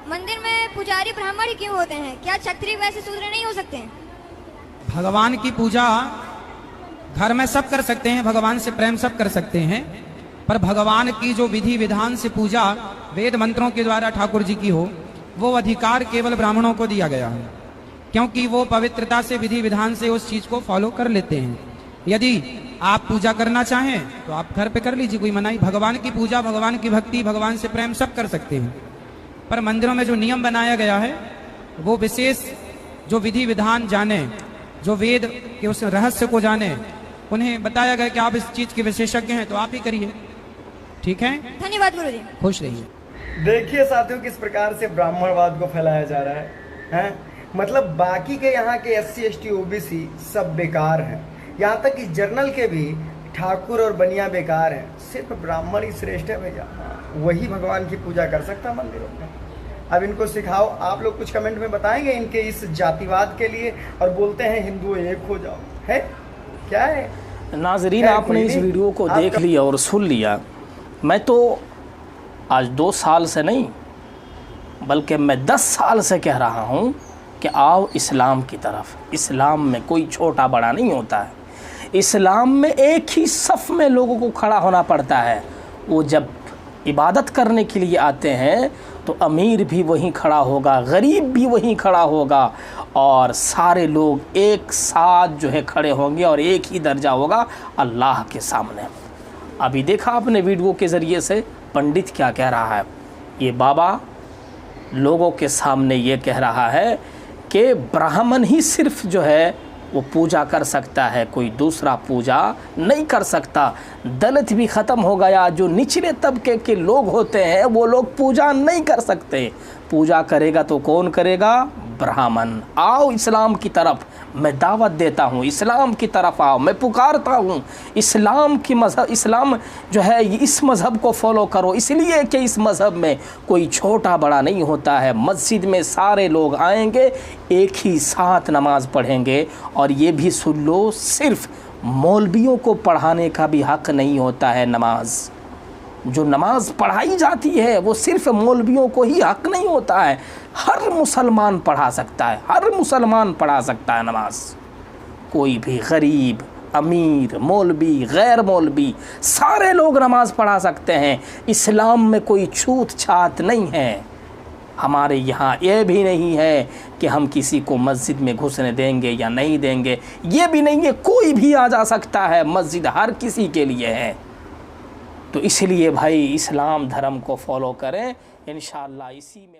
मंदिर में पुजारी ब्राह्मण ही क्यों होते हैं? क्या क्षत्रिय वैसे शूद्र नहीं हो सकते हैं? भगवान की पूजा घर में सब कर सकते हैं, भगवान से प्रेम सब कर सकते हैं, पर भगवान की जो विधि विधान से पूजा वेद मंत्रों के द्वारा ठाकुर जी की हो, वो अधिकार केवल ब्राह्मणों को दिया गया है, क्योंकि वो पवित्रता से विधि विधान से उस चीज को फॉलो कर लेते हैं। यदि आप पूजा करना चाहें तो आप घर पे कर लीजिए, कोई मनाही। भगवान की पूजा, भगवान की भक्ति, भगवान से प्रेम सब कर सकते हैं, पर मंदिरों में जो नियम बनाया गया है वो विशेष जो विधि विधान जाने, जो वेद के उस रहस्य को जाने, उन्हें बताया गया कि आप इस चीज के विशेषज्ञ हैं तो आप ही करिए। ठीक है, धन्यवाद गुरुजी। खुश रहिए। देखिए साथियों, किस प्रकार से ब्राह्मणवाद को फैलाया जा रहा है? मतलब बाकी के यहाँ के SC ST OBC सब बेकार हैं, यहाँ तक कि जर्नल के भी ठाकुर और बनिया बेकार हैं, सिर्फ ब्राह्मण ही श्रेष्ठ है भैया। वही भगवान की पूजा कर सकता मंदिरों में। अब इनको सिखाओ। आप लोग कुछ कमेंट में बताएंगे इनके इस जातिवाद के लिए, और बोलते हैं हिंदू एक हो जाओ, है क्या है? नाजरीन, आपने इस वीडियो को देख लिया और सुन लिया। मैं तो आज 2 साल से नहीं बल्कि मैं 10 साल से कह रहा हूँ कि आओ इस्लाम की तरफ। इस्लाम में कोई छोटा बड़ा नहीं होता है। इस्लाम में एक ही सफ़ में लोगों को खड़ा होना पड़ता है। वो जब इबादत करने के लिए आते हैं तो अमीर भी वहीं खड़ा होगा, गरीब भी वहीं खड़ा होगा, और सारे लोग एक साथ जो है खड़े होंगे और एक ही दर्जा होगा अल्लाह के सामने। अभी देखा आपने वीडियो के ज़रिए से पंडित क्या कह रहा है। ये बाबा लोगों के सामने ये कह रहा है कि ब्राह्मण ही सिर्फ जो है वो पूजा कर सकता है, कोई दूसरा पूजा नहीं कर सकता। दलित भी ख़त्म हो गया, जो निचले तबके के लोग होते हैं वो लोग पूजा नहीं कर सकते। पूजा करेगा तो कौन करेगा? ब्राह्मण। आओ इस्लाम की तरफ, मैं दावत देता हूँ, इस्लाम की तरफ आओ, मैं पुकारता हूँ। इस्लाम की मज़हब, इस्लाम जो है इस मज़हब को फॉलो करो, इसलिए कि इस मज़हब में कोई छोटा बड़ा नहीं होता है। मस्जिद में सारे लोग आएंगे, एक ही साथ नमाज़ पढ़ेंगे। और ये भी सुन लो, सिर्फ मौलवियों को पढ़ाने का भी हक़ नहीं होता है। नमाज जो नमाज पढ़ाई जाती है वो सिर्फ मौलवियों को ही हक़ नहीं होता है, हर मुसलमान पढ़ा सकता है, हर मुसलमान पढ़ा सकता है नमाज। कोई भी गरीब, अमीर, मौलवी, गैर मौलवी, सारे लोग नमाज पढ़ा सकते हैं। इस्लाम में कोई छूत छात नहीं है। हमारे यहाँ ये भी नहीं है कि हम किसी को मस्जिद में घुसने देंगे या नहीं देंगे, ये भी नहीं है। कोई भी आ जा सकता है, मस्जिद हर किसी के लिए है। तो इसलिए भाई इस्लाम धर्म को फॉलो करें, इंशाअल्लाह इसी में